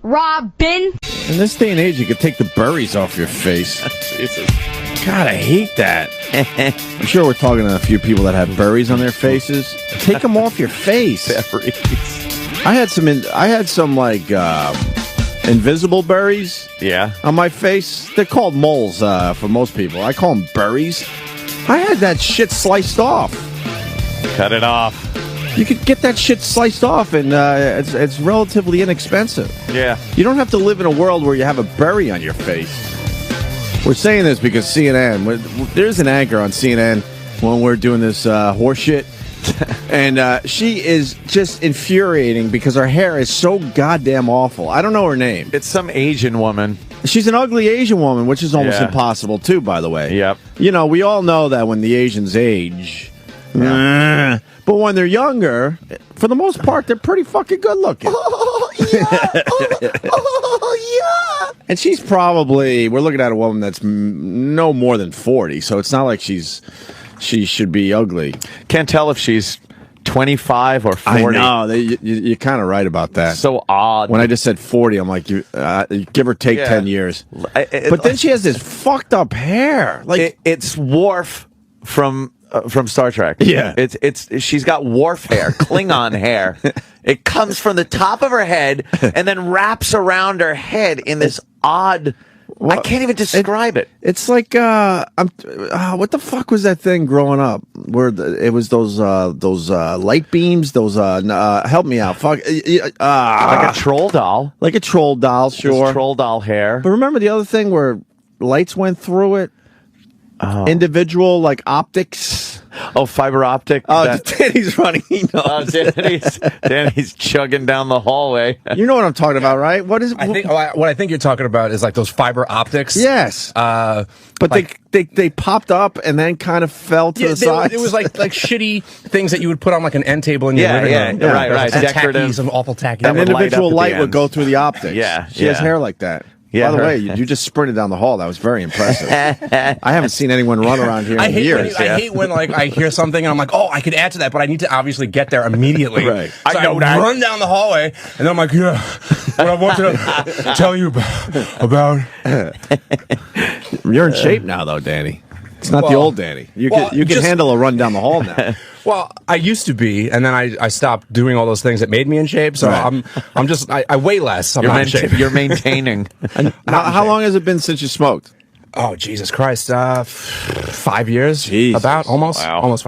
Robin. In this day and age, you could take the berries off your face. Jesus. God, I hate that. I'm sure we're talking to a few people that have berries on their faces. Take them off your face. Berries. I had some like invisible berries. Yeah. On my face. They're called moles for most people. I call them berries. I had that shit sliced off. Cut it off. You could get that shit sliced off, and it's relatively inexpensive. Yeah. You don't have to live in a world where you have a berry on your face. We're saying this because CNN, there's an anchor on CNN when we're doing this horse shit, and she is just infuriating because her hair is so goddamn awful. I don't know her name. It's some Asian woman. She's an ugly Asian woman, which is almost impossible, too, by the way. Yep. You know, we all know that when the Asians age... Yeah. But when they're younger, for the most part, they're pretty fucking good looking. Oh, yeah. Oh, yeah. And she's probably, we're looking at a woman that's no more than 40, so it's not like she should be ugly. Can't tell if she's 25 or 40. I know. You're kind of right about that. So odd. When I just said 40, I'm like, give or take 10 years. But then she has this fucked up hair. Like it's Worf from Star Trek. Yeah. She's got Worf hair, Klingon hair. It comes from the top of her head and then wraps around her head in this odd... I can't even describe it. It's like what the fuck was that thing growing up? Where it was those light beams, those help me out. Fuck, like a troll doll. Like a troll doll, sure. Just troll doll hair. But remember the other thing where lights went through it? Oh. Individual like optics. Oh, fiber optic. Oh, Danny's running. He knows. Danny's chugging down the hallway. You know what I'm talking about, right? What is it? What I think you're talking about is like those fiber optics. Yes. But like, they popped up and then kind of fell to the side. It was like shitty things that you would put on like an end table in your living room. Yeah, right. Decorative. Some awful tacky. An individual light would go through the optics. Yeah. She has hair like that. Yeah, by the way, you just sprinted down the hall. That was very impressive. I haven't seen anyone run around here in years. I hate when like I hear something and I'm like, oh, I could add to that, but I need to obviously get there immediately. Right. So I run down the hallway and then I'm like, yeah, what I wanted to tell you about. You're in shape now, though, Danny. It's not the old Danny. You can handle a run down the hall now. Well, I used to be, and then I stopped doing all those things that made me in shape. So right. I'm just I weigh less. I'm not in shape. You're maintaining. How long has it been since you smoked? Oh, Jesus Christ! 5 years. Jesus. About almost 5 years.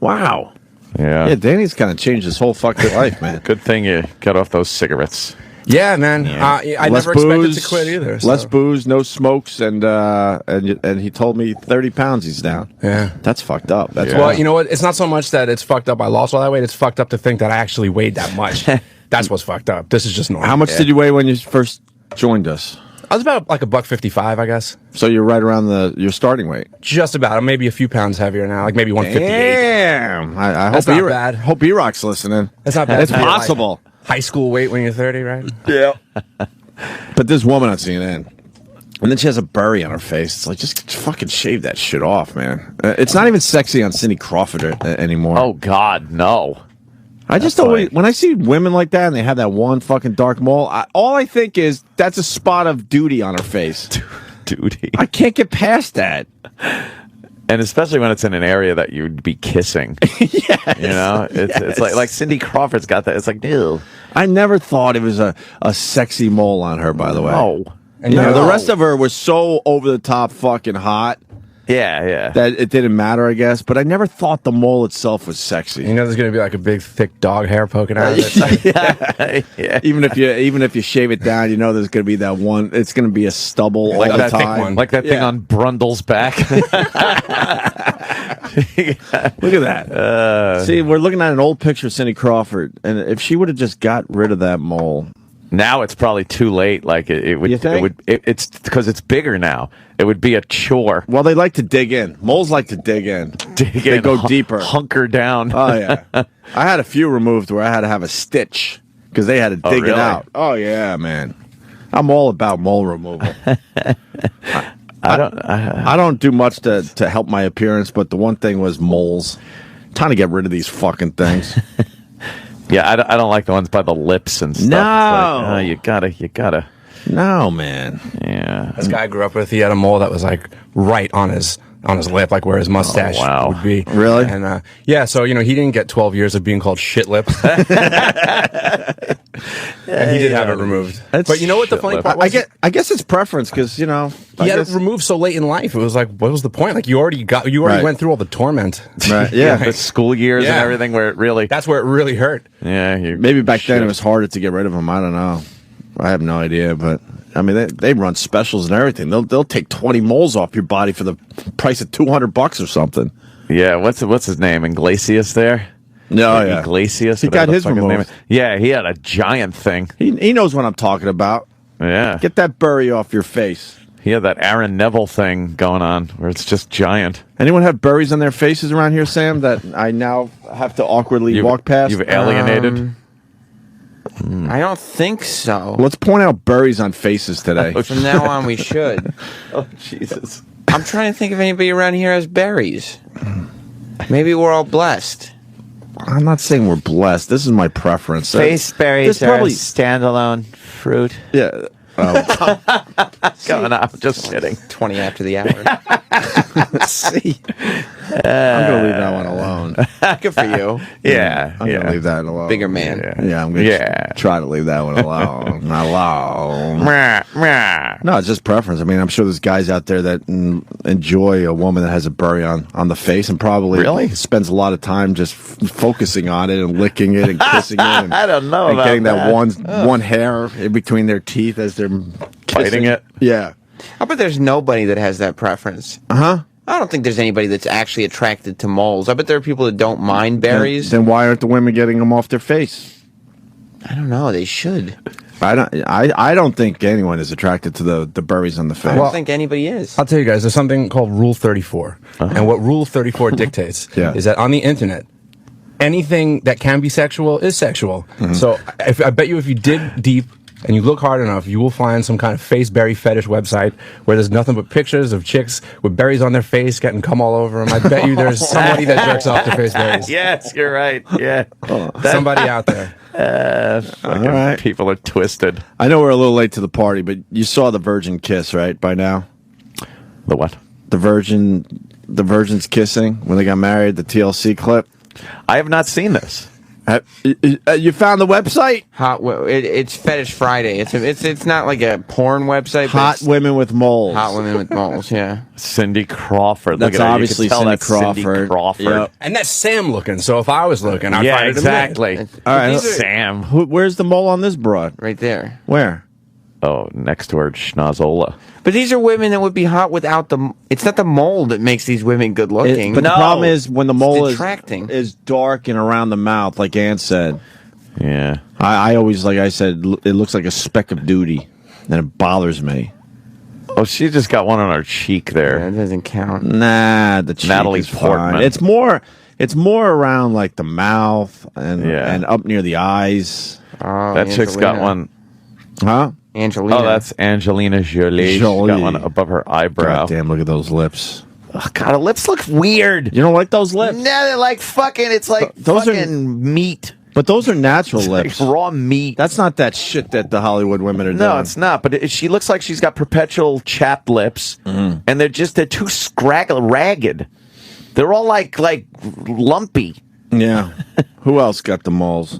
Wow. Yeah. Yeah, Danny's kind of changed his whole fucking life, man. Good thing you got off those cigarettes. Yeah, man. Yeah. I never expected to quit either. So. Less booze, no smokes, and he told me 30 pounds he's down. Yeah. That's fucked up. That's Well, you know what? It's not so much that it's fucked up I lost all that weight. It's fucked up to think that I actually weighed that much. That's what's fucked up. This is just normal. How much did you weigh when you first joined us? I was about like $155, I guess. So you're right around your starting weight. Just about. I'm maybe a few pounds heavier now, like maybe 158. Damn. I That's hope not bad. Hope E-Rock's listening. That's not bad. It's possible. High school weight when you're 30, right? Yeah. But this woman on CNN, and then she has a berry on her face. It's like, just fucking shave that shit off, man. It's not even sexy on Cindy Crawford anymore. Oh, God, no. I just always, when I see women like that and they have that one fucking dark mole, all I think is that's a spot of duty on her face. Duty. I can't get past that. And especially when it's in an area that you'd be kissing. Yes. You know? It's like Cindy Crawford's got that. It's like, ew. I never thought it was a sexy mole on her, by the way. No. And you know, the rest of her was so over the top fucking hot. Yeah. That it didn't matter, I guess. But I never thought the mole itself was sexy. You know, there's going to be like a big, thick dog hair poking out of it. Yeah. Even if you shave it down, you know there's going to be that one. It's going to be a stubble Like all that the time. Like that thing on Brundle's back. Look at that. See, we're looking at an old picture of Cindy Crawford, and if she would have just got rid of that mole. Now it's probably too late. Like it would. You think? It's because it's bigger now. It would be a chore. Well, they like to dig in. Moles like to dig in. They go deeper. Hunker down. Oh yeah. I had a few removed where I had to have a stitch because they had to dig it out. Oh yeah, man. I'm all about mole removal. I don't do much to help my appearance, but the one thing was moles. Time to get rid of these fucking things. Yeah, I don't like the ones by the lips and stuff. No. It's like, you gotta. No, man. Yeah. This guy I grew up with, he had a mole that was like right on his lip, like where his mustache wow. would be. Really? And yeah, so he didn't get 12 years of being called shit lips. And he did have it removed. But you know what the funny part was? I guess it's preference because he had it removed so late in life. It was like, what was the point? Like you already Right. went through all the torment. Right. Yeah. The school years and Yeah. everything where it really. That's where it really hurt. Yeah. Maybe back then it was harder to get rid of them. I don't know. I have no idea, but I mean they run specials and everything. They'll take 20 moles off your body for the price of $200 or something. Yeah. What's his name? Iglesias there. No, yeah. Iglesias. He got his removed. Yeah, he had a giant thing. He knows what I'm talking about. Yeah. Get that bury off your face. He had that Aaron Neville thing going on where it's just giant. Anyone have buries on their faces around here, Sam, that I now have to awkwardly walk past? You've alienated. I don't think so. Let's point out buries on faces today. From now on, we should. Oh, Jesus. I'm trying to think if anybody around here has berries. Maybe we're all blessed. I'm not saying we're blessed. This is my preference. Face berries There's are probably- standalone fruit. Yeah. Coming up. Just kidding. 20 after the hour. See, I'm gonna leave that one alone. Good for you. Yeah. I'm gonna leave that alone. Bigger man. Yeah, I'm gonna Yeah. try to leave that one alone. alone. Meh, meh. No, it's just preference. I mean, I'm sure there's guys out there that enjoy a woman that has a bury on the face and probably Really? spends a lot of time just focusing on it and licking it and kissing it. And, I don't know and about getting that that. one hair in between their teeth as they're Biting kissing. it? Yeah. I bet there's nobody that has that preference. Uh-huh. I don't think there's anybody that's actually attracted to moles. I bet there are people that don't mind berries. Then why aren't the women getting them off their face? I don't know. They should. I don't think anyone is attracted to the berries on the face. I don't think anybody is. I'll tell you guys, there's something called Rule 34. And what Rule 34 dictates is that on the internet, anything that can be sexual is sexual. So I bet you if you dig deep and you look hard enough, you will find some kind of face berry fetish website where there's nothing but pictures of chicks with berries on their face getting cum all over them. I bet you there's somebody that jerks off to face berries. Yes, you're right. Yeah. Somebody out there. Fucking All right. people are twisted. I know we're a little late to the party, but you saw the virgin kiss, right? By now, The what? the virgins kissing when they got married. The TLC clip. I have not seen this. You found the website? It's Fetish Friday. It's not like a porn website. But Hot it's women with moles. hot women with moles. Yeah. Cindy Crawford. That's Look at her. obviously You can tell Cindy that's Cindy Crawford. Crawford. Yep. And that's Sam looking. So if I was looking, I'd Yeah, find it exactly. All right, These are- Sam. Where's the mole on this broad? Right there. Where? Oh, next to her, Schnozola. But these are women that would be hot without the. It's not the mold that makes these women good looking. But No. the problem is when the mole detracting. is dark and around the mouth, like Ann said. Yeah. I always, like I said, it looks like a speck of duty, and it bothers me. Oh, she just got one on her cheek there. That doesn't count. Nah, the cheek Natalie is Portman. fine. It's more around like the mouth and up near the eyes. Oh, That chick's got Angelina. one. Huh? Angelina. Oh, that's Angelina Jolie. She's Jolie. got one above her eyebrow. God damn, look at those lips. Oh, God, her lips look weird. You don't like those lips? No, they're like fucking. It's like Those are- fucking meat. But those are natural lips. Like raw meat. That's not that shit that the Hollywood women are doing. No, it's not. But she looks like she's got perpetual chapped lips, and they're too ragged. They're all like lumpy. Yeah. Who else got the moles?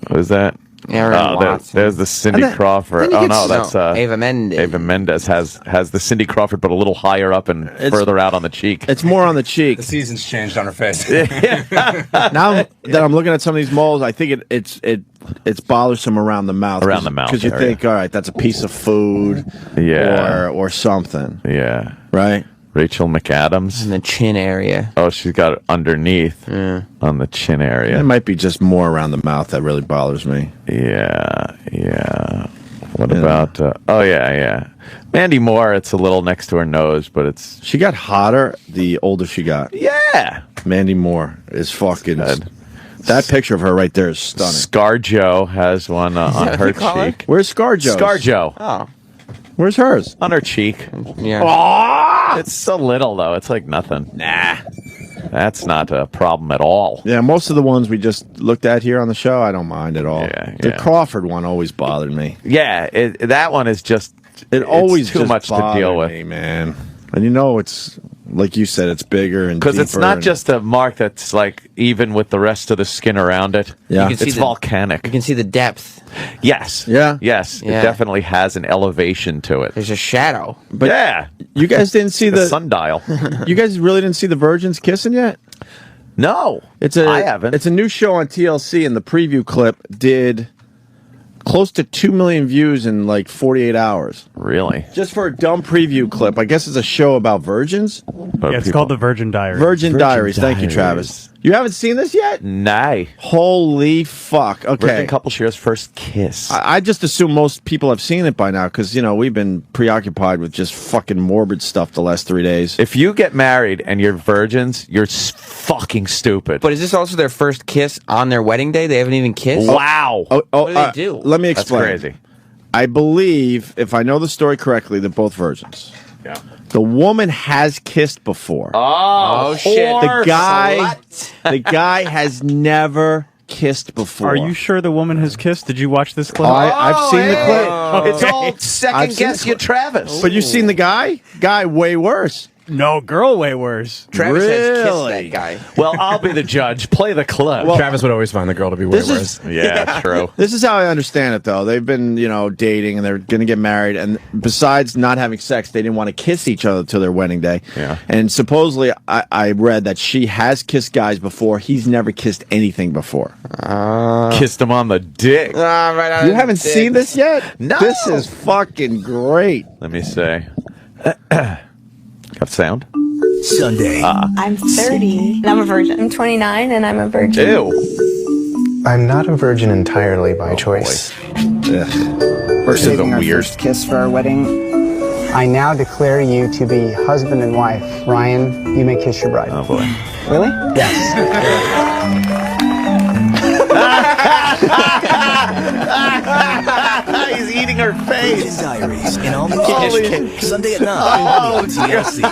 Who's that? Aaron Watson. There's the Cindy And then- Crawford. then you Oh get no, that's Ava Mendes. Ava Mendes has the Cindy Crawford, but a little higher up and further out on the cheek. It's more on the cheek. The season's changed on her face. Now that I'm looking at some of these moles, I think it's bothersome around the mouth. Around the mouth because you area. think, all right, that's a piece of food, Yeah. or something, Yeah, right? Rachel McAdams. in the chin area. Oh, she's got it underneath on the chin area. It might be just more around the mouth that really bothers me. Yeah. What about? Yeah. Mandy Moore. It's a little next to her nose, but it's She got hotter the older she got. yeah. Mandy Moore is fucking. Good. That picture of her right there is stunning. ScarJo has one on what her you call her? cheek. Where's ScarJo? ScarJo Oh, Where's hers? on her cheek. yeah. It's so little though. It's like nothing. Nah. That's not a problem at all. Yeah, most of the ones we just looked at here on the show, I don't mind at all. Yeah, The yeah. Crawford one always bothered me. Yeah, that one is just It always too just much to bothered deal with. me, man. And you know, it's like you said, it's bigger and Because it's deeper not and- just a mark that's like even with the rest of the skin around it. Yeah. You can see It's the- volcanic. You can see the depth. Yes. Yeah. Yes. Yeah. It definitely has an elevation to it. There's a shadow. But yeah. you guys didn't see The the sundial. You guys really didn't see the virgins kissing yet? No. I haven't. It's a new show on TLC, and the preview clip did close to 2 million views in like 48 hours. Really? Just for a dumb preview clip. I guess it's a show about virgins. But Yeah, it's people- called the Virgin Diaries. Virgin Diaries. Thank you, Diaries. Travis. You haven't seen this yet? Nay. Holy fuck. Okay. Virgin couple shares first kiss. I just assume most people have seen it by now because, you know, we've been preoccupied with just fucking morbid stuff the last 3 days. If you get married and you're virgins, you're fucking stupid. But is this also their first kiss on their wedding day? They haven't even kissed? wow. Oh, What do they do? Let me That's explain. crazy. I believe, if I know the story correctly, they're both virgins. Yeah. The woman has kissed before. Oh, shit. The guy has never kissed before. Are you sure the woman has kissed? Did you watch this clip? I've seen the clip. It's all I've second seen guess the you, clip. Travis. But you've seen the guy? Guy way worse. No, girl, way worse. Travis has kissed Really? that guy. Well, I'll be the judge. Play the clip. Travis would always find the girl to be way This is- worse. yeah, true. This is how I understand it, though. They've been, you know, dating and they're going to get married. And besides not having sex, they didn't want to kiss each other till their wedding day. Yeah. And supposedly, I read that she has kissed guys before. He's never kissed anything before. Kissed him on the dick. Right on You his haven't dick. seen this yet? No. This is fucking great. Let me say. Got sound? Sunday. I'm 30 and I'm a virgin. I'm 29 and I'm a virgin. Ew. I'm not a virgin entirely by choice. We're This is a saving our weird. first kiss for our wedding. I now declare you to be husband and wife. Ryan, you may kiss your bride. Oh, boy. Really? Yes. He's eating her face. Diaries in all Sunday at 9 Oh, on TLC.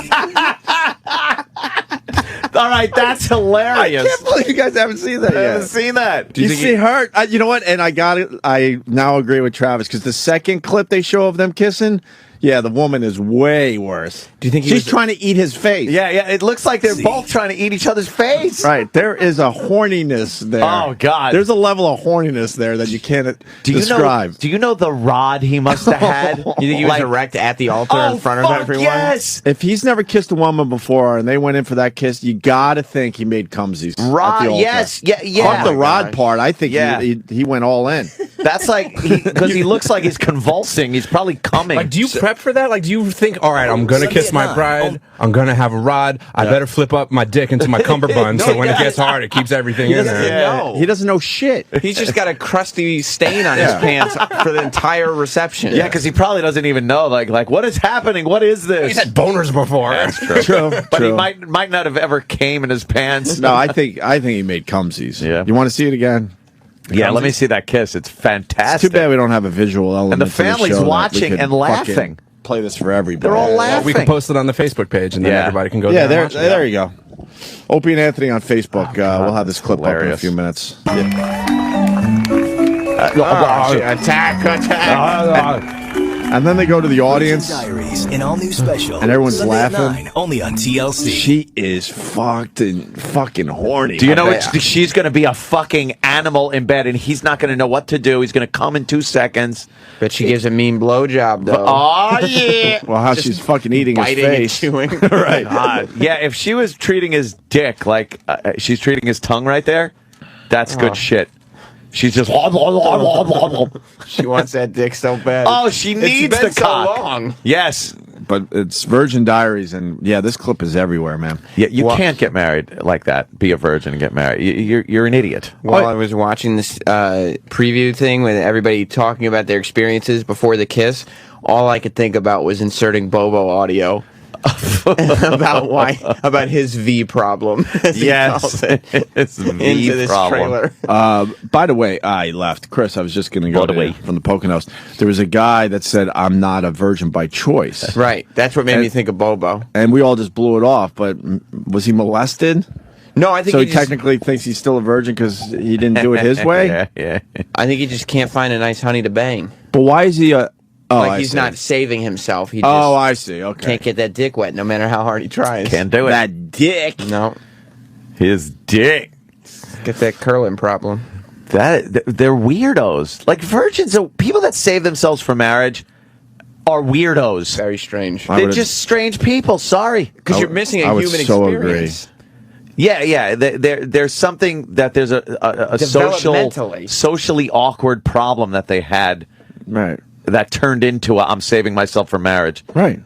All right, that's hilarious. I can't believe you guys haven't seen that I haven't yet. seen that. You see her? You know what? And I got it. I now agree with Travis because the second clip they show of them kissing, yeah, the woman is way worse. Do you think he she's was- trying to eat his face? Yeah, yeah. It looks like they're both trying to eat each other's face. Right. There is a horniness there. Oh, God. There's a level of horniness there that you can't Do you describe. know? Do you know the rod he must have had? You think he was erect at the altar in front of fuck everyone? Yes. If he's never kissed a woman before and they went in for that kiss, you gotta think he made cumsies. at the Rod. altar. Yes. Yeah. Yeah. Fuck the rod gosh. part. I think Yeah. he went all in. That's like because he looks like he's convulsing. He's probably coming. Like, do you prep for that? Like, do you think, all right, I'm going to kiss my bride, I'm going to have a rod, I better flip up my dick into my cummerbund so when it gets hard, it keeps everything in there. Yeah. He doesn't know shit. He's just got a crusty stain on his pants for the entire reception. Yeah, because he probably doesn't even know. Like what is happening? What is this? He's had boners before. That's true. True. But he True. might not have ever came in his pants. No, I think he made cumsies. Yeah. You want to see it again? Yeah, let me see that kiss. It's It's fantastic. too bad we don't have a visual element. And the to the family's show that we watching could and fucking laughing. Play this for everybody. They're all laughing. We can post it on the Facebook page and then Yeah. everybody can go Yeah, there. there you go. Opie and Anthony on Facebook. We'll have this clip up in a hilarious. few minutes. Attack. And then they go to the audience. Diaries in all new special. And everyone's Sunday at laughing. 9, only on TLC. She is fucking horny. Do you know she's going to be a fucking animal in bed, and he's not going to know what to do. He's going to come in 2 seconds. Bet she gives a mean blowjob, though. Oh yeah. Well, how she's fucking eating his biting and face. chewing. Right. Yeah, if she was treating his dick like she's treating his tongue right there, that's good shit. She's just. She wants that dick so bad. Oh, she needs been the so cock. long. Yes. But it's Virgin Diaries, and yeah, this clip is everywhere, man. Yeah, you can't get married like that. Be a virgin and get married. You're an idiot. While I was watching this preview thing with everybody talking about their experiences before the kiss, all I could think about was inserting Bobo audio about his V problem. as he calls it, it's into this trailer. By the way, I left. Chris, I was just going to go By the way. from the Poconos. There was a guy that said, I'm not a virgin by choice. Right. That's what made me think of Bobo. And we all just blew it off, but was he molested? No, I think So he he just- technically thinks he's still a virgin because he didn't do it his way? Yeah. I think he just can't find a nice honey to bang. But why is he He's not saving himself. He just I see. Okay. can't get that dick wet no matter how hard he tries. Can't do it. That dick. No. His dick. Get that curling problem. They're weirdos. Like virgins, people that save themselves for marriage are weirdos. Very strange. They're just strange people. Sorry, because you're missing a human experience. Yeah. There's something that there's a socially awkward problem that they had, right? That turned into I'm saving myself for marriage, right?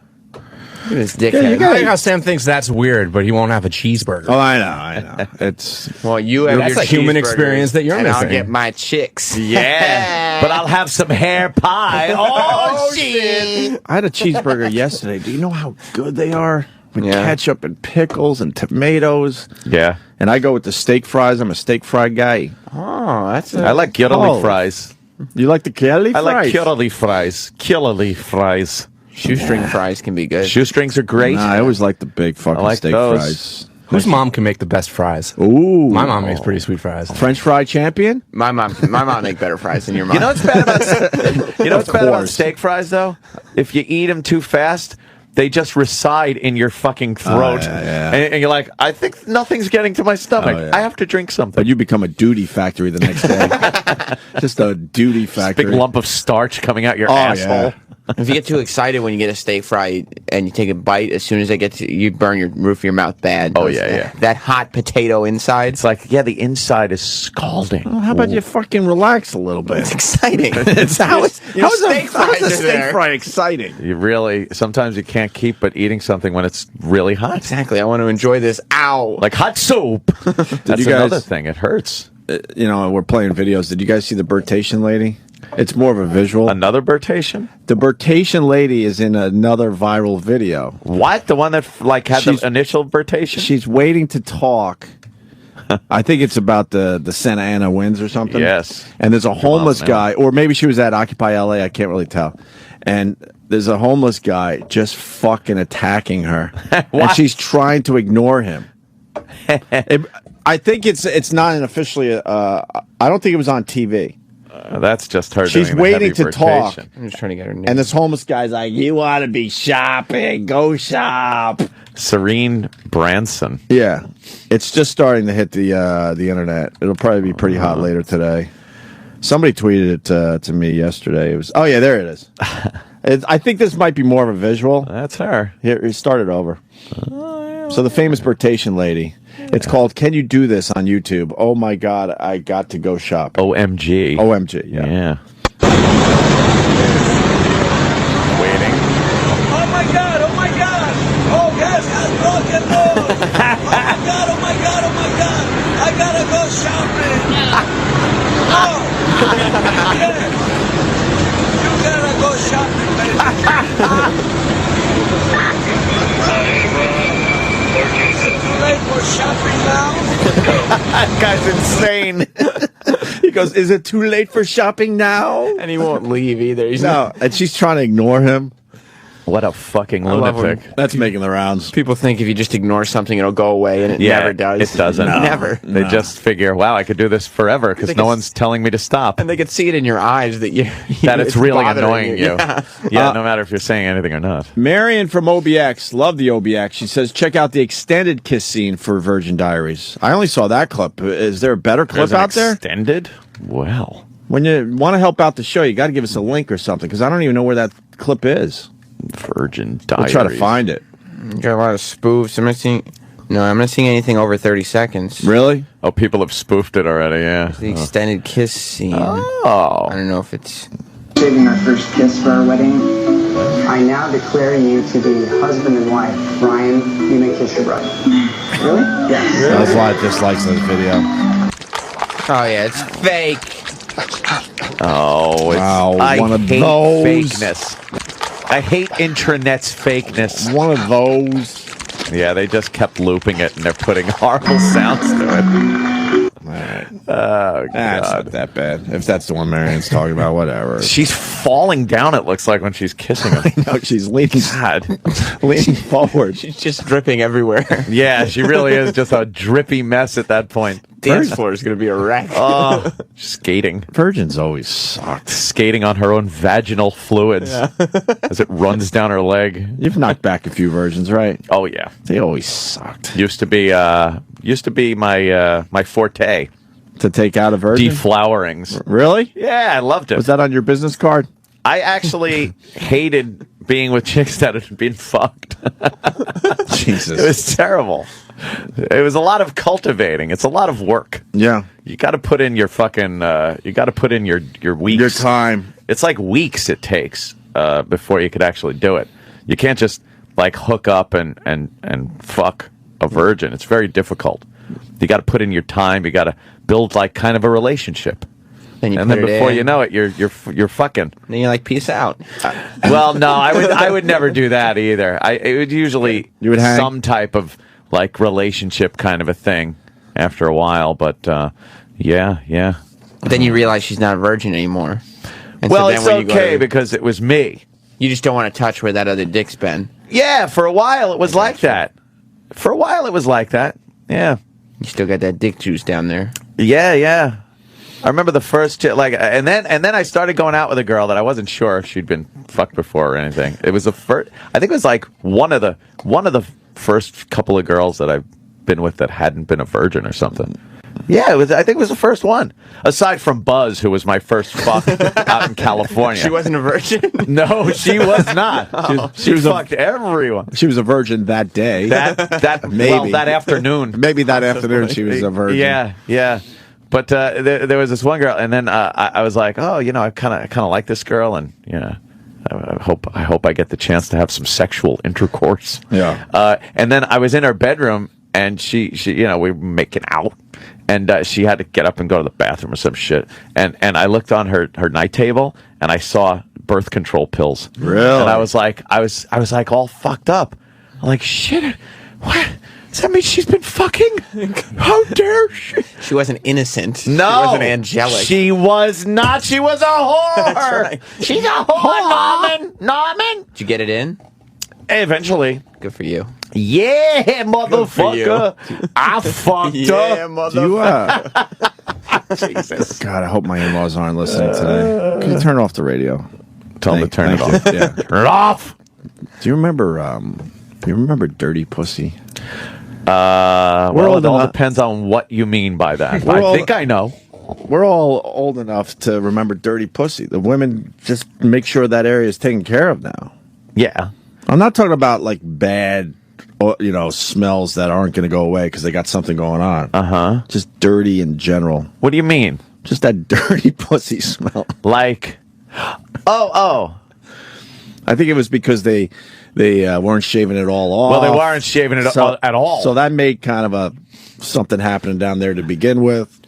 This I think how Sam thinks that's weird, but he won't have a cheeseburger. Oh, I know. It's well, you have that's your a human experience that you're and missing. I'll get my chicks. Yeah, but I'll have some hair pie. Oh shit! I had a cheeseburger yesterday. Do you know how good they are? With Yeah. ketchup and pickles and tomatoes. Yeah, and I go with the steak fries. I'm a steak fry guy. Oh, I like curly fries. You like the curly fries? I like curly fries. Curly fries. Shoestring fries can be good. Shoestrings are great. Nah, I always like the big fucking like steak those. fries. Whose mom can make the best fries? Ooh, My mom makes pretty sweet fries. French fry champion. My mom make better fries than your mom. You know what's bad about Of course. steak fries though? If you eat them too fast, they just reside in your fucking throat, yeah. And you're like, I think nothing's getting to my stomach. Oh, yeah. I have to drink something. But you become a duty factory the next day. Just a duty factory. Big lump of starch coming out your asshole. Yeah. If you get too excited when you get a steak fry and you take a bite, as soon as it gets, you burn your roof of your mouth bad. Oh, yeah. That hot potato inside. It's like, yeah, the inside is scalding. Well, how about you fucking relax a little bit? It's exciting. How is steak fries a are steak there. fry exciting? You really, sometimes you can't keep but eating something when it's really hot. Exactly. I want to enjoy this. Ow. Like hot soup. That's you guys- another thing. It hurts. You know, we're playing videos. Did you guys see the Bertation lady? It's more of a visual. Another Bertation? The Bertation lady is in another viral video. What? The one that had She's- the initial Bertation? She's waiting to talk. I think it's about the Santa Ana winds or something. Yes. And there's a homeless now. guy, or maybe she was at Occupy LA. I can't really tell. And there's a homeless guy just fucking attacking her, and she's trying to ignore him. I think it's not an officially. I don't think it was on TV. That's just her. She's doing the waiting heavy to talk. Bertation. I'm just trying to get her name. And this homeless guy's like, "You ought to be shopping. Go shop." Serene Branson. Yeah, it's just starting to hit the internet. It'll probably be pretty hot later today. Somebody tweeted it to me yesterday. It was there it is. I think this might be more of a visual. That's her. Here, start it over. So the famous Bertation lady. It's called "Can You Do This" on YouTube. Oh my God, I got to go shop. OMG. OMG. Yeah. Yeah. Waiting. Oh my God! Oh my God! Oh, gas has broken loose! Oh my God! Oh my God! Oh my God! I gotta go shopping! Oh! Yeah! You gotta go shopping, baby! Is it too late for shopping now? That guy's insane. He goes, "Is it too late for shopping now?" and he won't leave either. He's No, and she's trying to ignore him. What a fucking love lunatic. That's making the rounds. People think if you just ignore something, it'll go away, and it never does. It doesn't. Never. They just figure, wow, I could do this forever because no one's telling me to stop. And they can see it in your eyes that That it's really bothering annoying you. Yeah. Yeah, no matter if you're saying anything or not. Marion from OBX, love the OBX. She says, check out the extended kiss scene for Virgin Diaries. I only saw that clip. Is there a better clip There's an out there? Extended? Well. When you want to help out the show, you got to give us a link or something because I don't even know where that clip is. Virgin We'll Diaries. try to find it. Got a lot of spoofs. I'm not seeing anything over 30 seconds. Really? Oh, people have spoofed it already, yeah. The extended kiss scene. Oh. I don't know if it's... Saving our first kiss for our wedding. I now declare you to be husband and wife. Ryan, you may kiss your bride. Really? Yes. There's a lot of dislikes on this video. Oh, yeah, it's fake. Oh, it's, Wow, I one of hate those. fakeness. I hate intranet's fakeness. One of those. Yeah, they just kept looping it and they're putting horrible sounds to it. That's not that bad. If that's the one Marion's talking about, whatever. She's falling down, it looks like, when she's kissing him. I know, she's leaning, leaning forward. She's just dripping everywhere. Yeah, she really is just a drippy mess at that point. Dance floor is going to be a wreck. Oh, skating. Virgins always sucked. Skating on her own vaginal fluids as it runs down her leg. You've knocked back a few virgins, right? Oh, yeah. They always sucked. Used to be my forte. To take out a virgin? Deflowerings. Really? Yeah, I loved it. Was that on your business card? I actually hated being with chicks that had been fucked. Jesus. It was terrible. It was a lot of cultivating. It's a lot of work. Yeah. You got to put in your fucking. You got to put in your weeks. Your time. It's like weeks it takes before you could actually do it. You can't just like hook up and fuck a virgin. It's very difficult. You got to put in your time. You got to build like kind of a relationship. And then before you know it, you're fucking. Then you're like, peace out. Well, no, I would never do that either. It would usually hang? some type of like relationship kind of a thing after a while. But yeah. But then you realize she's not a virgin anymore. And Well, so then it's when you go okay to- because it was me. You just don't want to touch where that other dick's been. Yeah, for a while it was like that. For a while it was like that. Yeah. You still got that dick juice down there. Yeah. I remember the first and then I started going out with a girl that I wasn't sure if she'd been fucked before or anything. It was the first. I think it was like one of the first couple of girls that I've been with that hadn't been a virgin or something. Yeah, it was. I think it was the first one, aside from Buzz, who was my first fuck out in California. She wasn't a virgin? No, she was not. She fucked everyone. She was a virgin that day. That Maybe. well, that afternoon. Maybe that afternoon she was a virgin. Yeah. But there was this one girl, and then I was like, oh, I kind of like this girl, and I hope I get the chance to have some sexual intercourse. Yeah. And then I was in her bedroom, and she we were making out, and she had to get up and go to the bathroom or some shit, and I looked on her night table, and I saw birth control pills. Really? And I was like all fucked up. I'm like, shit, what? Does that mean she's been fucking? How dare she? She wasn't innocent. No. She wasn't angelic. She was not. She was a whore. That's right. She's a whore, Norman. Did you get it in? Eventually. Good for you. Yeah, motherfucker. I fucked up. motherfucker. Jesus. God, I hope my in-laws aren't listening today. Can you turn off the radio? Tell them to turn it off. Yeah. Turn it off. Do you remember Dirty Pussy? Well, it all depends on what you mean by that. I think I know. We're all old enough to remember Dirty Pussy. The women just make sure that area is taken care of now. Yeah. I'm not talking about like bad, smells that aren't going to go away because they got something going on. Uh-huh. Just dirty in general. What do you mean? Just that dirty pussy smell. Like, oh. I think it was because they weren't shaving it all off. Well, they weren't shaving it at all. So that made kind of something happening down there to begin with.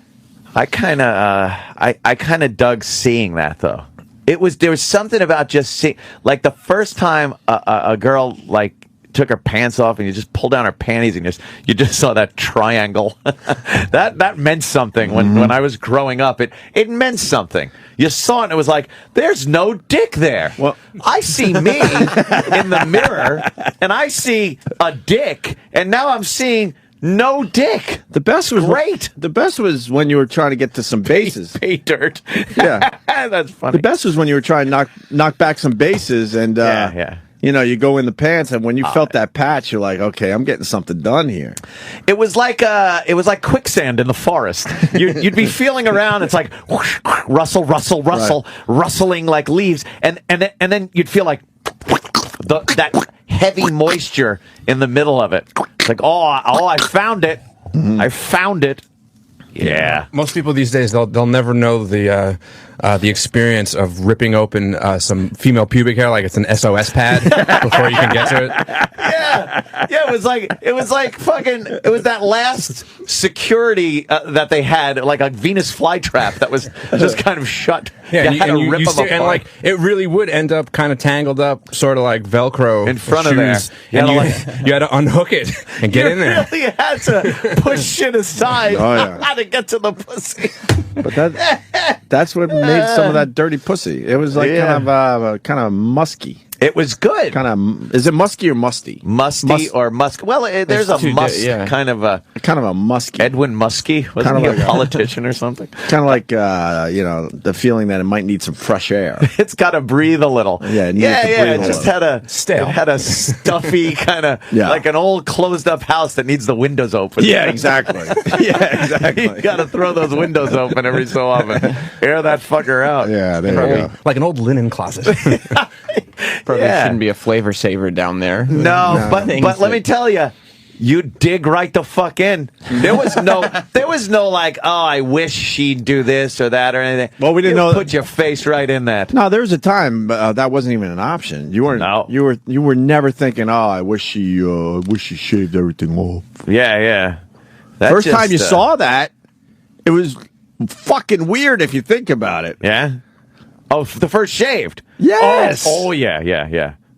I kind of dug seeing that though. There was something about just seeing, like the first time a girl like took her pants off and you just pulled down her panties and you just saw that triangle. that meant something when I was growing up. It meant something. You saw it and it was like, there's no dick there. Well, I see me in the mirror and I see a dick and now I'm seeing no dick. The best was great. The best was when you were trying to get to some bases. Pay dirt. Yeah. That's funny. The best was when you were trying to knock back some bases and yeah. You go in the pants, and when you felt that patch, you're like, okay, I'm getting something done here. It was like quicksand in the forest. You'd be feeling around. It's like whoosh, rustle, right. Rustling like leaves, and then you'd feel like that heavy moisture in the middle of it. It's like, I found it. Mm-hmm. I found it. Yeah. Most people these days they'll never know the the experience of ripping open some female pubic hair like it's an SOS pad before you can get to it. Yeah, it was like it was that last security that they had, like a Venus flytrap that was just kind of shut. Yeah, you had to rip them apart. and like it really would end up kind of tangled up, sort of like Velcro in front shoes, of there. And you had to unhook it and get in there. You really had to push shit aside to get to the pussy. But that's what made some of that dirty pussy. It was like kind of musky. It was good. Kind of. Is it musky or musty? Musty or musk? Well, there's a musk kind of a musky. Edwin Muskie, wasn't he a politician or something? Kind of like the feeling that it might need some fresh air. It's got to breathe a little. Yeah, it just had a stale. It had a stuffy kind of like an old closed up house that needs the windows open. Yeah, exactly. You got to throw those windows open every so often. Air that fucker out. Yeah, there you go. Like an old linen closet. Probably shouldn't be a flavor saver down there. No. But let me tell you, you dig right the fuck in. There was no like, oh, I wish she'd do this or that or anything. Well, we didn't know. Put your face right in that. No, there was a time that wasn't even an option. You weren't. No. You were never thinking, oh, I wish she shaved everything off. Yeah. First time you saw that, it was fucking weird if you think about it. Yeah. Oh, the first shaved. Yes. Oh yeah.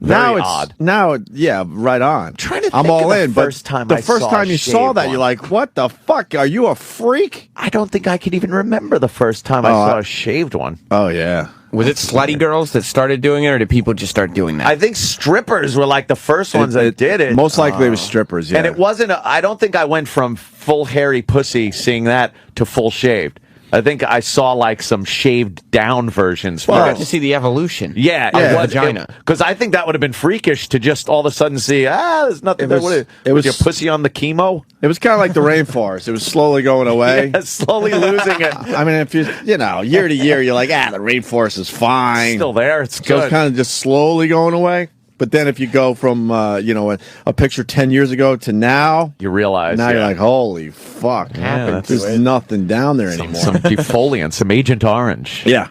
Very odd. Right on. I'm trying to think I'm all in. the first time you saw that, you're like, what the fuck? Are you a freak? I don't think I could even remember the first time I saw a shaved one. Oh yeah. Was it slutty girls that started doing it, or did people just start doing that? I think strippers were like the first ones that did it. Most likely it was strippers, yeah. And it wasn't, I don't think I went from full hairy pussy seeing that to full shaved. I think I saw like some shaved down versions. Well, I got to see the evolution. Yeah, vagina. Because I think that would have been freakish to just all of a sudden see, there's nothing there. It was your pussy on the chemo? It was kind of like the rainforest. It was slowly going away. Slowly losing it. I mean, if year to year, you're like, the rainforest is fine. Still there. It's so good. It's kind of just slowly going away. But then if you go from, a picture 10 years ago to now, you realize. Now you're like, holy fuck. There's nothing down there anymore. Some defoliant, some Agent Orange. Yeah.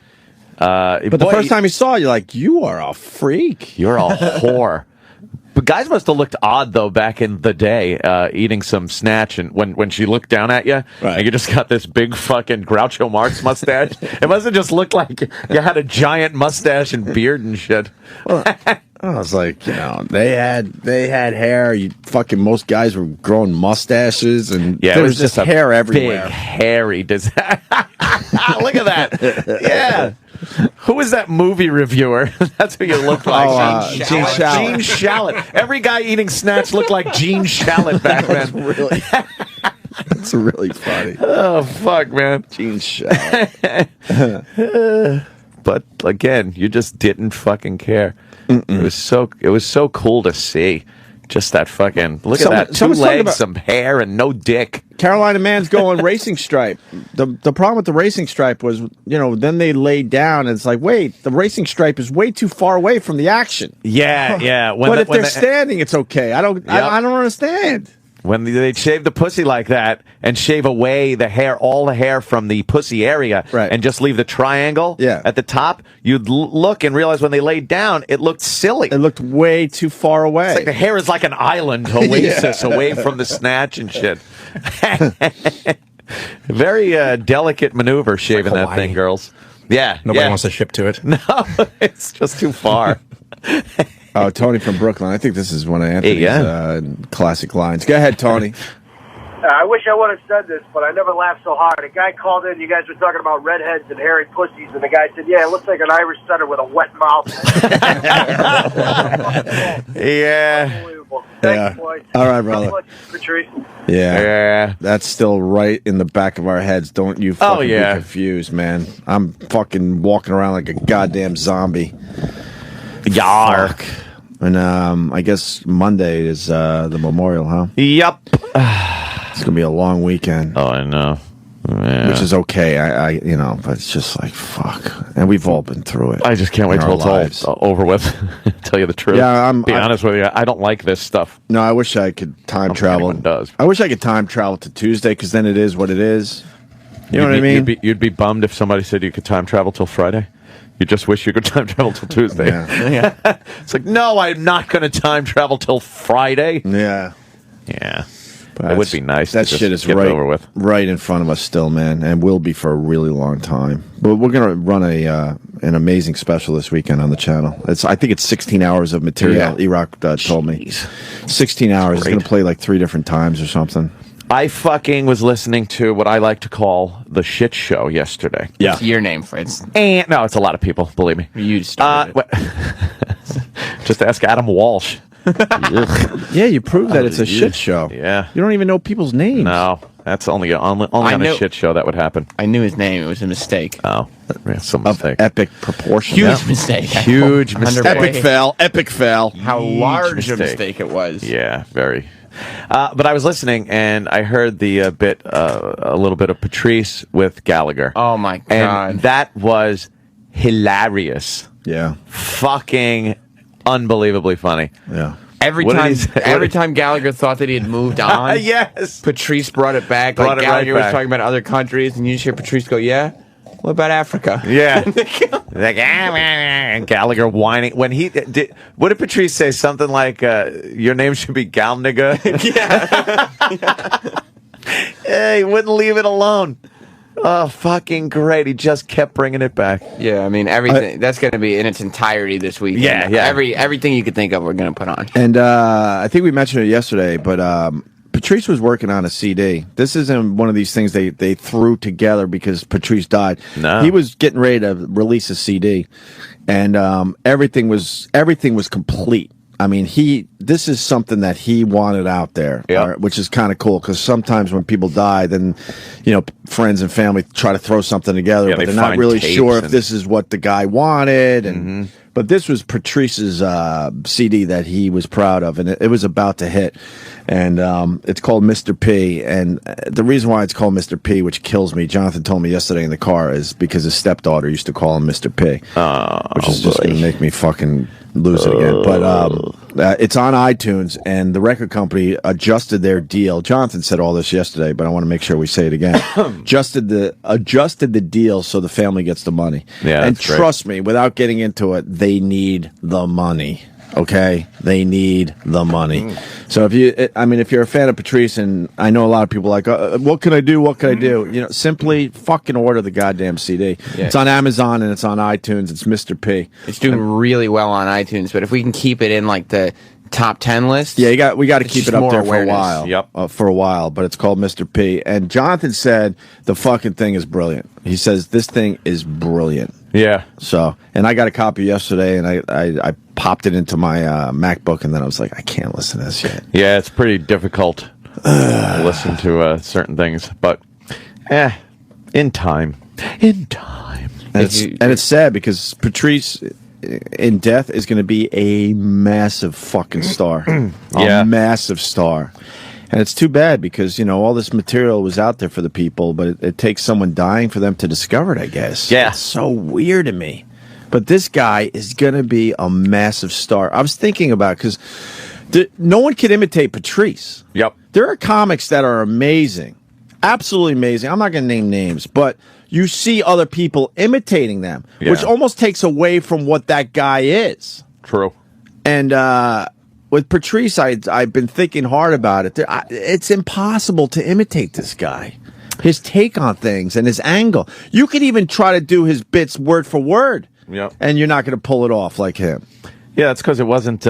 But the first time you saw it, you're like, you are a freak. You're a whore. But guys must have looked odd, though, back in the day, eating some snatch, and when she looked down at you, and you just got this big fucking Groucho Marx mustache. It must have just looked like you had a giant mustache and beard and shit. Well, I was like, they had hair. Most guys were growing mustaches, and there was just hair everywhere. Big, hairy. Look at that. Yeah. Who was that movie reviewer? That's who you looked like. Gene Shalit. Gene Shalit. Every guy eating snatch looked like Gene Shalit back then. That's really funny. Oh, fuck, man. Gene Shalit. But again, you just didn't fucking care. It was so cool to see. Just that fucking look at that, 2 legs, some hair, and no dick. Carolina man's going racing stripe. The problem with the racing stripe was, then they laid down, and it's like, wait, the racing stripe is way too far away from the action. Yeah. But if they're standing, it's okay. I don't understand. When they shave the pussy like that and shave away the hair, all the hair from the pussy area, and just leave the triangle at the top, you'd look and realize when they laid down, it looked silly. It looked way too far away. It's like the hair is like an island oasis away from the snatch and shit. Very delicate maneuver shaving that thing, girls. Yeah. Nobody wants to ship to it. No, it's just too far. Oh, Tony from Brooklyn. I think this is one of Anthony's classic lines. Go ahead, Tony. I wish I would have said this, but I never laughed so hard. A guy called in. You guys were talking about redheads and hairy pussies, and the guy said, "Yeah, it looks like an Irish setter with a wet mouth." Yeah. Unbelievable. Thank you, boys. All right, brother. Patrice. Yeah. That's still right in the back of our heads. Don't you fucking be confused, man. I'm fucking walking around like a goddamn zombie. Yark. And I guess Monday is the memorial, huh? Yep. It's gonna be a long weekend. Oh, I know. Yeah. Which is okay. But it's just like fuck. And we've all been through it. I just can't wait till it's all over with. Tell you the truth. Yeah, Be honest with you. I don't like this stuff. No, I wish I could time travel. Anyone does. I wish I could time travel to Tuesday, because then it is what it is. You know what I mean? You'd be bummed if somebody said you could time travel till Friday. You just wish you could time travel till Tuesday. Yeah. It's like, no, I'm not going to time travel till Friday. Yeah. Yeah. It would be nice. That to shit just is get it over with. right in front of us still, man, and will be for a really long time. But we're gonna run an amazing special this weekend on the channel. I think it's 16 hours of material. Iraq told me 16 hours. It's gonna play like 3 different times or something. I fucking was listening to what I like to call the shit show yesterday. Yeah, It's your name, Fritz. And no, it's a lot of people. Believe me. You started it. Just ask Adam Walsh. Yeah, you proved that it's a shit show. Yeah. You don't even know people's names. No, that's only on a shit show that would happen. I knew his name. It was a mistake. Oh, yeah, some Of mistake. epic proportion. Huge mistake. Huge mistake. Epic fail. Epic fail. How Huge large a mistake. mistake it was. Yeah, very. But I was listening, and I heard the a little bit of Patrice with Gallagher. Oh, my God. And that was hilarious. Yeah. Fucking unbelievably funny. Yeah. Every What did time, he say? every time Gallagher thought that he had moved on, Yes. Patrice brought it back. Brought it right Gallagher was back. talking about other countries, and you just hear Patrice go, "Yeah, what about Africa?" Yeah. Like, and Gallagher whining. When he did, what did Patrice say? Something like, your name should be Gal Nigga? Yeah, he wouldn't leave it alone. Oh, fucking great. He just kept bringing it back. Yeah, I mean everything. That's going to be in its entirety this week. Yeah. Everything you could think of, we're going to put on. And I think we mentioned it yesterday, but Patrice was working on a CD. This isn't one of these things they threw together because Patrice died. No. He was getting ready to release a CD, and everything was complete. I mean, this is something that he wanted out there, which is kind of cool because sometimes when people die, then, friends and family try to throw something together, but they're not really sure if this is what the guy wanted. And but this was Patrice's CD that he was proud of, and it was about to hit. And it's called Mr. P. And the reason why it's called Mr. P, which kills me, Jonathan told me yesterday in the car, is because his stepdaughter used to call him Mr. P, which is just going to make me fucking lose it again. But it's on iTunes, and the record company adjusted their deal. Jonathan said all this yesterday, but I want to make sure we say it again. adjusted the deal so the family gets the money. Yeah, and that's great. trust me, without getting into it, they need the money. Okay, they need the money. So if you're a fan of Patrice, and I know a lot of people are like, what can I do? What can I do? Simply fucking order the goddamn CD. Yeah. It's on Amazon and it's on iTunes. It's Mr. P. It's doing really well on iTunes, but if we can keep it in like the top 10 list, yeah, we got to it's keep just it up more there awareness. for a while. Yep. For a while, but it's called Mr. P. And Jonathan said the fucking thing is brilliant. He says this thing is brilliant. Yeah. So, and I got a copy yesterday, and I popped it into my MacBook, and then I was like, I can't listen to this yet. Yeah, it's pretty difficult to listen to certain things, but in time. In time. And it's sad because Patrice in death is going to be a massive fucking star. Yeah. A massive star. And it's too bad because, all this material was out there for the people, but it takes someone dying for them to discover it, I guess. Yeah. It's so weird to me. But this guy is going to be a massive star. I was thinking about it because no one can imitate Patrice. Yep. There are comics that are amazing. Absolutely amazing. I'm not going to name names, but you see other people imitating them, which almost takes away from what that guy is. True. And with Patrice, I've been thinking hard about it. It's impossible to imitate this guy. His take on things and his angle. You could even try to do his bits word for word. Yep. And you're not going to pull it off like him. Yeah, that's because it wasn't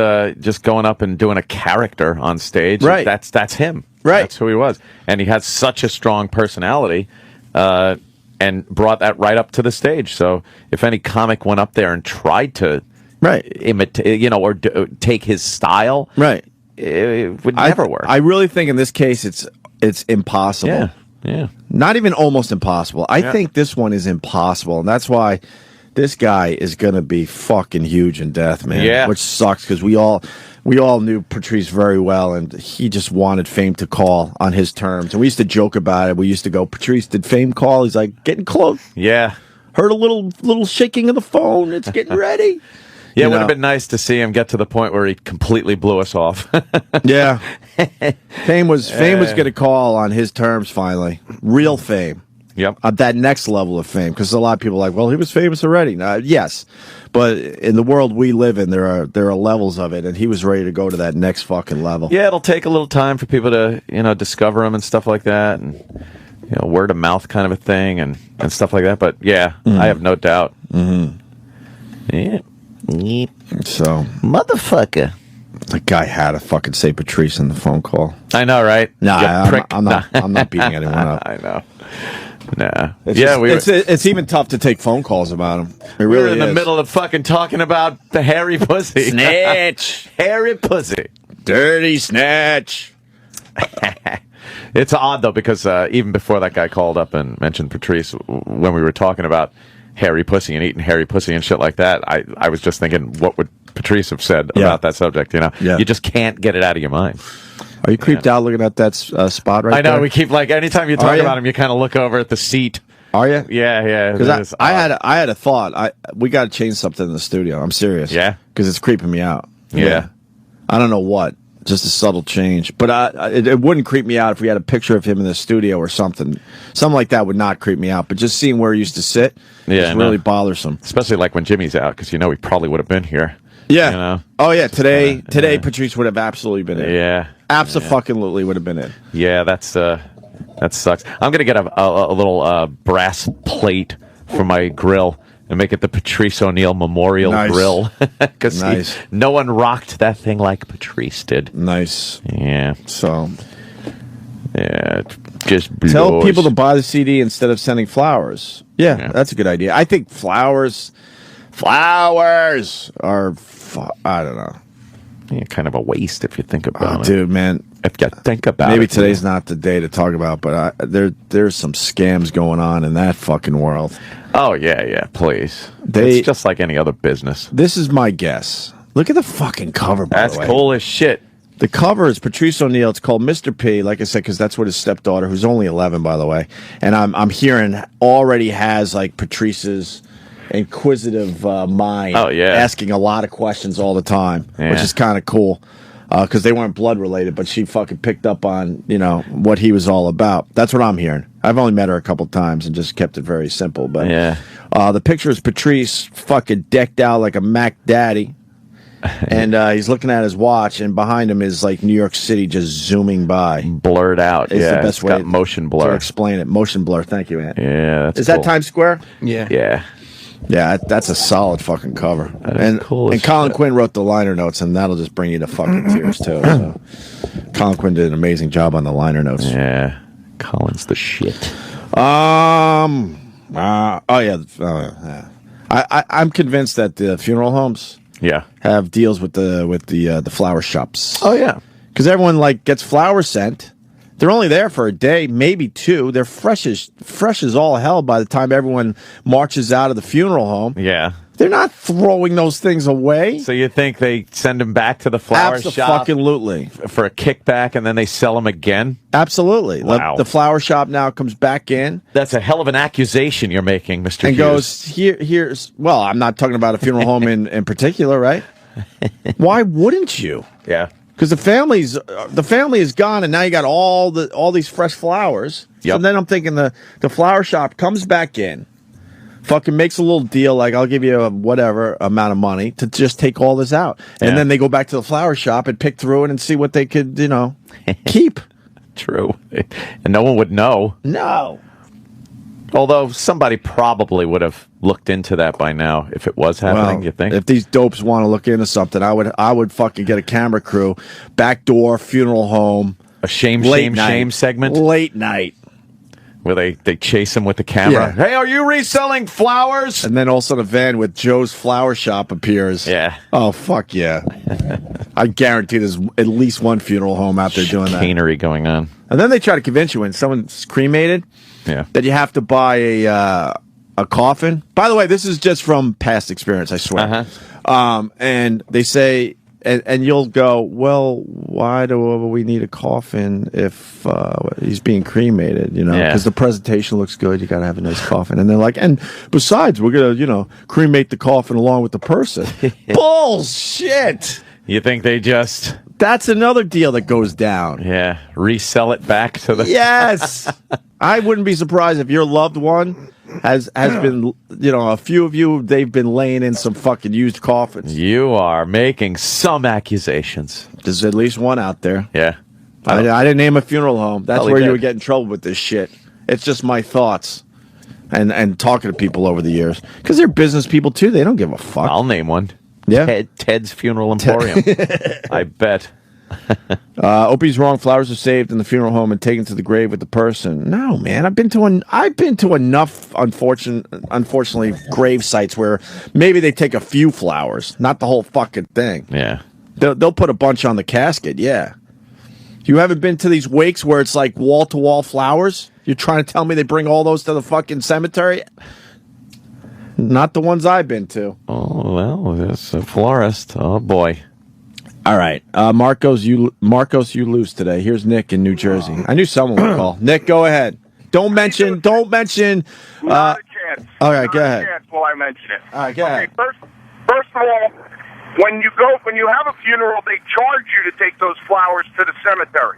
just going up and doing a character on stage. Right. That's him. Right. That's who he was. And he has such a strong personality and brought that right up to the stage. So if any comic went up there and tried to imitate, or take his style, it would never work. I really think in this case it's impossible. Yeah. Not even almost impossible. I think this one is impossible, and that's why this guy is going to be fucking huge in death, man. Yeah. Which sucks because we all knew Patrice very well, and he just wanted Fame to call on his terms. And we used to joke about it. We used to go, Patrice, did Fame call? He's like, getting close. Yeah. Heard a little shaking of the phone. It's getting ready. Yeah, it would have been nice to see him get to the point where he completely blew us off. Yeah. Fame was going to call on his terms finally. Real Fame. Yep. That next level of fame, because a lot of people are like, well, he was famous already. Yes, but in the world we live in, there are levels of it, and he was ready to go to that next fucking level. Yeah, it'll take a little time for people to discover him and stuff like that, and word of mouth kind of a thing and stuff like that. But yeah, I have no doubt. Mm-hmm. Yeah. So, motherfucker. The guy had to fucking say Patrice in the phone call. I know, right? Nah, I'm not beating anyone up. I know. Nah. It's even tough to take phone calls about him. It really We're in the is. middle of fucking talking about the hairy pussy. Snitch. Hairy pussy. Dirty snatch. It's odd, though, because even before that guy called up and mentioned Patrice, when we were talking about hairy pussy and eating hairy pussy and shit like that, I was just thinking, what would Patrice have said about that subject? You just can't get it out of your mind. Are you creeped out looking at that spot right there? I know. We keep anytime you talk about him, you kind of look over at the seat. Are you? Yeah. Because I had a thought. We got to change something in the studio. I'm serious. Yeah. Because it's creeping me out. Yeah. I don't know what. Just a subtle change. But it wouldn't creep me out if we had a picture of him in the studio or something. Something like that would not creep me out. But just seeing where he used to sit is really bothersome. Especially like when Jimmy's out, because he probably would have been here. Yeah. Oh, yeah. Today, Patrice would have absolutely been in. Yeah. Absolutely would have been in. Yeah, that sucks. I'm going to get a little brass plate for my grill and make it the Patrice Oneal Memorial Grill. Because no one rocked that thing like Patrice did. Nice. Yeah. So. Yeah. Just tell people to buy the CD instead of sending flowers. Yeah, that's a good idea. I think flowers are, I don't know. Yeah, kind of a waste if you think about it. Dude, man. If you think about it. Maybe today's not the day to talk about, but there's some scams going on in that fucking world. Oh, yeah, please. It's just like any other business. This is my guess. Look at the fucking cover, by the way. That's cool as shit. The cover is Patrice Oneal. It's called Mr. P, like I said, because that's what his stepdaughter, who's only 11, by the way, and I'm hearing already has like Patrice's inquisitive mind. Oh, yeah. Asking a lot of questions all the time, which is kind of cool. Because they weren't blood related, but she fucking picked up on, what he was all about. That's what I'm hearing. I've only met her a couple times and just kept it very simple. But the picture is Patrice fucking decked out like a Mac Daddy. And he's looking at his watch, and behind him is like New York City just zooming by. Blurred out. It's the best way got motion blur. to explain it. Motion blur. Thank you, Ant. Yeah, is that Times Square? Yeah. Yeah, that's a solid fucking cover. And cool and Colin Quinn wrote the liner notes, and that'll just bring you to fucking tears, too. So. Colin Quinn did an amazing job on the liner notes. Yeah. Colin's the shit. I'm convinced that the funeral homes have deals with the flower shops. Oh, yeah. Because everyone, gets flowers sent. They're only there for a day, maybe two. They're fresh as all hell by the time everyone marches out of the funeral home. Yeah. They're not throwing those things away. So you think they send them back to the flower shop Absolutely. For a kickback, and then they sell them again? Absolutely. Wow. The flower shop now comes back in. That's a hell of an accusation you're making, Mr. And Hughes. goes, here's... Well, I'm not talking about a funeral home in particular, right? Why wouldn't you? Yeah. Because the family is gone, and now you got all these fresh flowers. Yep. So then I'm thinking the flower shop comes back in, fucking makes a little deal, like I'll give you whatever amount of money to just take all this out, and then they go back to the flower shop and pick through it and see what they could, keep. True, and no one would know. No. Although somebody probably would have looked into that by now if it was happening, you think? If these dopes want to look into something, I would fucking get a camera crew, backdoor funeral home, a shame segment, late night, where they chase him with the camera. Yeah. Hey, are you reselling flowers? And then all of a sudden a van with Joe's Flower Shop appears. Yeah. Oh, fuck yeah. I guarantee there's at least one funeral home out there doing that. Chicanery going on. And then they try to convince you when someone's cremated that you have to buy a coffin. By the way, this is just from past experience, I swear. And they say, and you'll go, well, why do we need a coffin if he's being cremated? Because the presentation looks good. You got to have a nice coffin. And they're like, and besides, we're going to, cremate the coffin along with the person. Bullshit. You think they just... That's another deal that goes down. Yeah, resell it back to the... Yes. I wouldn't be surprised if your loved one has been, a few of you, they've been laying in some fucking used coffins. You are making some accusations. There's at least one out there. Yeah. I didn't name a funeral home. That's Probably where you did. would get in trouble with this shit. It's just my thoughts and talking to people over the years. Because they're business people, too. They don't give a fuck. I'll name one. Yeah? Ted's Funeral Emporium. I bet. Opie's wrong. Flowers are saved in the funeral home and taken to the grave with the person. No, man. I've been to enough, unfortunately, grave sites where maybe they take a few flowers, not the whole fucking thing. Yeah. They'll put a bunch on the casket, yeah. You haven't been to these wakes where it's like wall-to-wall flowers? You're trying to tell me they bring all those to the fucking cemetery? Not the ones I've been to. Oh, well, there's a florist. Oh, boy. All right. Marcos, you lose today. Here's Nick in New Jersey. I knew someone would call. Nick, go ahead. Don't mention. Not a chance. All right, go ahead. Not a chance will I mention it. All right, go ahead. First of all, when you have a funeral, they charge you to take those flowers to the cemetery.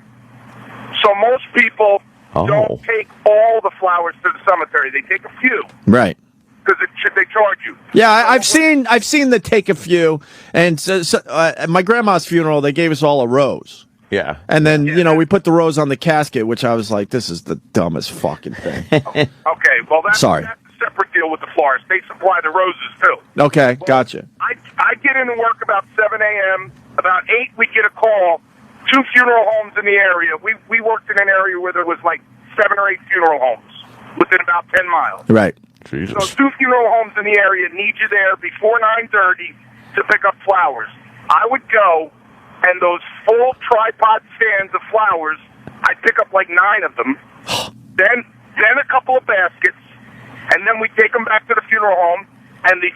So most people don't take all the flowers to the cemetery. They take a few. Right. Because they charge you. Yeah, I've seen the take a few, and at my grandma's funeral, they gave us all a rose. Yeah. And then, we put the rose on the casket, which I was like, this is the dumbest fucking thing. Okay, well, that's a separate deal with the florist. They supply the roses, too. Okay, gotcha. I get into work about 7 a.m. About 8, we get a call. 2 funeral homes in the area. We worked in an area where there was like 7 or 8 funeral homes within about 10 miles. Right. Jesus. So 2 funeral homes in the area need you there before 9:30 to pick up flowers. I would go, and those full tripod stands of flowers, I'd pick up like 9 of them. Then a couple of baskets, and then we take them back to the funeral home, and the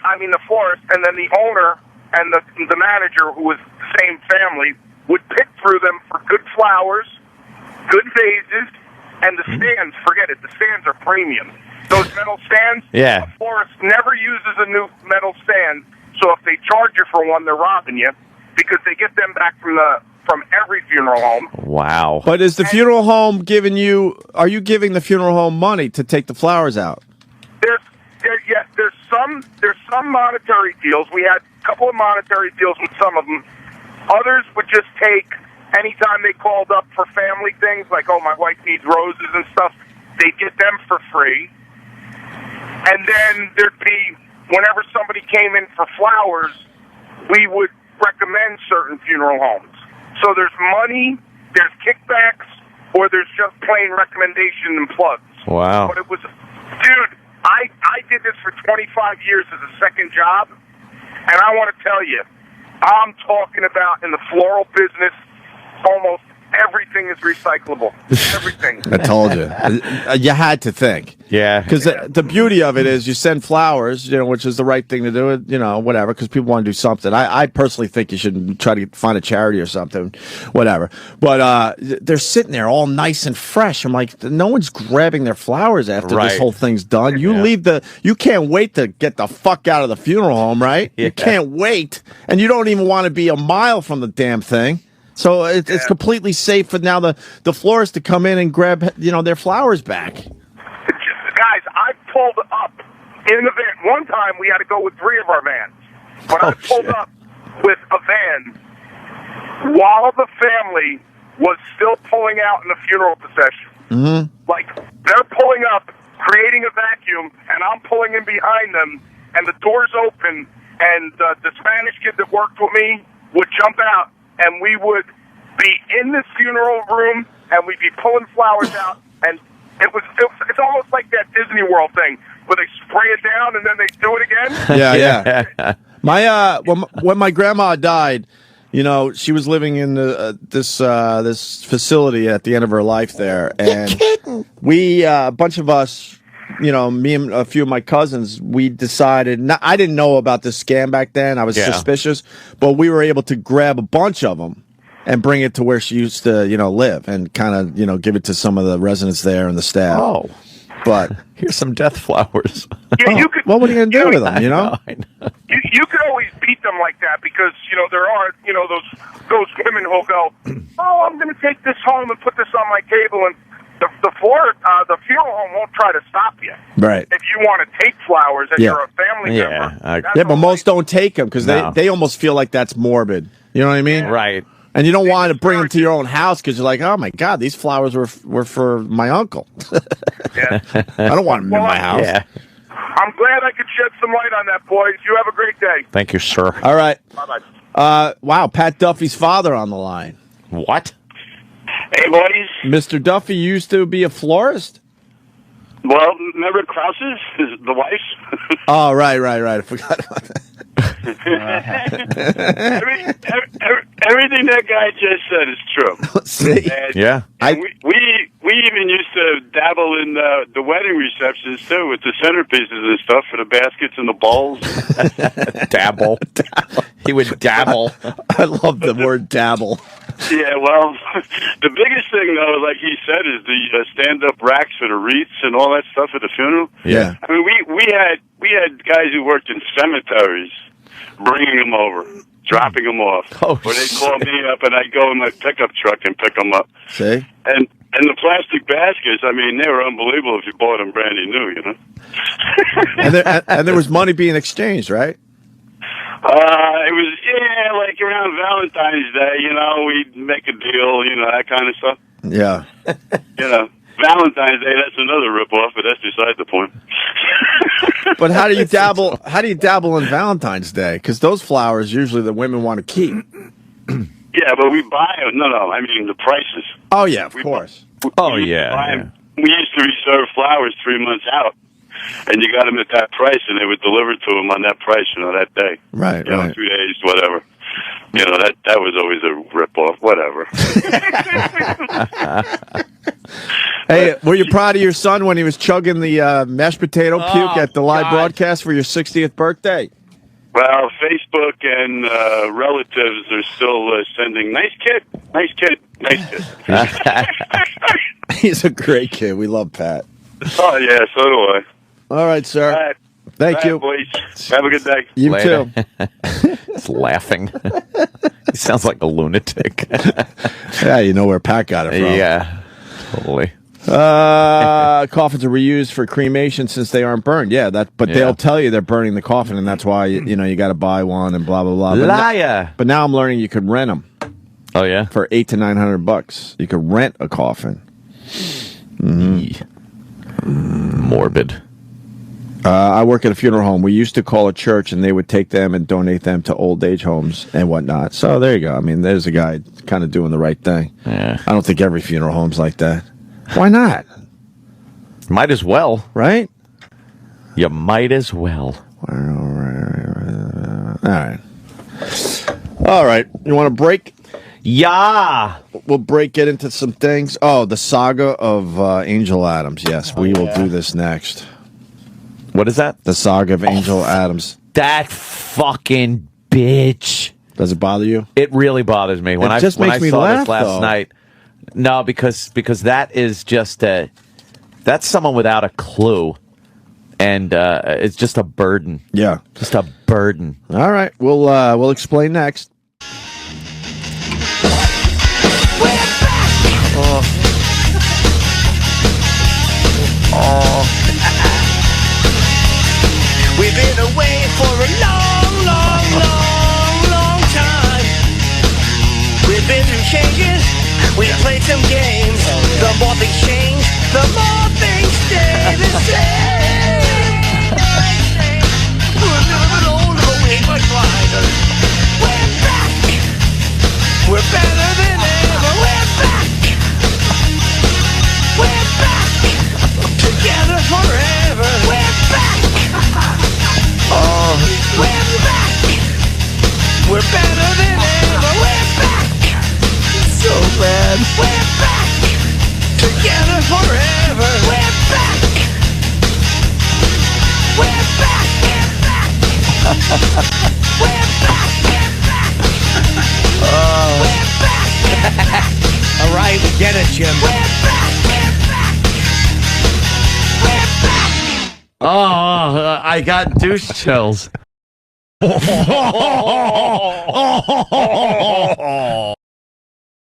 florist, and then the owner and the manager, who was the same family, would pick through them for good flowers, good vases, and the stands. Forget it. The stands are premium. Those metal stands, yeah. The florist never uses a new metal stand, so if they charge you for one, they're robbing you, because they get them back from every funeral home. Wow. But is the funeral home are you giving the funeral home money to take the flowers out? There's some monetary deals. We had a couple of monetary deals with some of them. Others would just take, anytime they called up for family things, like, oh, my wife needs roses and stuff, they'd get them for free. And then there'd be, whenever somebody came in for flowers, we would recommend certain funeral homes. So there's money, there's kickbacks, or there's just plain recommendation and plugs. Wow. But it was, dude, I did this for 25 years as a second job, and I want to tell you, I'm talking about in the floral business, almost everything is recyclable. Everything. I told you. You had to think. Yeah. Because the beauty of it is you send flowers, which is the right thing to do, whatever, because people want to do something. I personally think you should try to find a charity or something, whatever. But they're sitting there all nice and fresh. I'm like, no one's grabbing their flowers after this whole thing's done. You you can't wait to get the fuck out of the funeral home, right? Yeah. You can't wait. And you don't even want to be a mile from the damn thing. So it's completely safe for now the florist to come in and grab their flowers back. Guys, I pulled up in the van. One time we had to go with 3 of our vans. But I pulled up with a van while the family was still pulling out in the funeral procession. Mm-hmm. Like, they're pulling up, creating a vacuum, and I'm pulling in behind them, and the door's open, and the Spanish kid that worked with me would jump out, and we would be in the funeral room, and we'd be pulling flowers out, and it's almost like that Disney World thing where they spray it down and then they do it again. Yeah. My when my grandma died, she was living in this facility at the end of her life there, and we a bunch of us, me and a few of my cousins, we decided. I didn't know about this scam back then. I was suspicious, but we were able to grab a bunch of them and bring it to where she used to, live, and kind of, give it to some of the residents there and the staff. Oh, but here's some death flowers. Yeah, you could. Well, what are you gonna do with them? I know. You could always beat them like that because there are those women who'll go, oh, I'm going to take this home and put this on my table, and the funeral home won't try to stop you. Right. If you want to take flowers and Yeah. you're a family member. Yeah, but most don't take them because they almost feel like that's morbid. You know what I mean? Right. And you don't want to bring them to your own house because you're like, oh my God, these flowers were for my uncle. Yeah. I don't want them in my house. Yeah. I'm glad I could shed some light on that, boys. You have a great day. Thank you, sir. All right. Bye-bye. Wow, Pat Duffy's father on the line. What? Hey, boys. Mr. Duffy used to be a florist? Well, remember Krause's, the wife? Oh, right. I forgot about that. Everything that guy just said is true. See? Yeah. And we even used to dabble in the wedding receptions, too, with the centerpieces and stuff for the baskets and the bowls. Dabble. He would dabble. I love the word dabble. Yeah, well, the biggest thing, though, like he said, is the stand-up racks for the wreaths and all that stuff at the funeral. Yeah. I mean, we had guys who worked in cemeteries bringing them over, dropping them off. Oh, or they'd call me up, and I'd go in my pickup truck and pick them up. See? And the plastic baskets, I mean, they were unbelievable if you bought them brand new, you know? and there was money being exchanged, right? It was, like around Valentine's Day, you know, we'd make a deal, you know, that kind of stuff. Yeah. You know, Valentine's Day, that's another ripoff, but that's beside the point. But how do you dabble? How do you dabble in Valentine's Day? Because those flowers usually the women want to keep. Yeah, but we buy them. No, I mean the prices. Oh yeah, of course. We used to reserve flowers 3 months out, and you got them at that price, and they would deliver to them on that price, you know, that day. Right, you know, right. 2 days, whatever. You know, that was always a ripoff. Whatever. Hey, were you proud of your son when he was chugging the mashed potato puke at the live broadcast for your 60th birthday? Well, Facebook and relatives are still sending, nice kid. He's a great kid. We love Pat. Oh, yeah, so do I. All right, sir. All right. Thank you. Boys. Have a good day. You Later. too. He's laughing. He sounds like a lunatic. Yeah, you know where Pat got it from. Yeah, totally. Coffins are reused for cremation since they aren't burned. Yeah, but they'll tell you they're burning the coffin, and that's why you got to buy one and blah blah blah. Liar. But now I'm learning you could rent them. Oh yeah, for $800 to $900. You could rent a coffin. Morbid. I work at a funeral home. We used to call a church, and they would take them and donate them to old age homes and whatnot. So there you go. I mean, there's a guy kind of doing the right thing. Yeah. I don't think every funeral home's like that. Why not? Might as well, right? You might as well. All right. All right. You want a break? Yeah. We'll get into some things. Oh, the saga of Angel Adams. Yes, we will do this next. What is that? The saga of Angel Adams. That fucking bitch. Does it bother you? It really bothers me. When I makes me saw laugh, this last though. night. No, because that is just that's someone without a clue. And it's just a burden. Yeah. Just a burden. All right. We'll explain next. We've been away for a long time. We've been through changes, we've played some games. The more things change, the more things stay the same. We're a little bit older, but we ain't much wiser. We're back. We're better than ever. We're back. We're back. Together forever. We're back. We're back. We're better than ever. We're back. So bad. We're back. Together forever. We're back. We're back. We're back. We're back. We're back. We're back. All right, we get it, Jim. We're back. We're back. We're back. Oh, I got douche chills.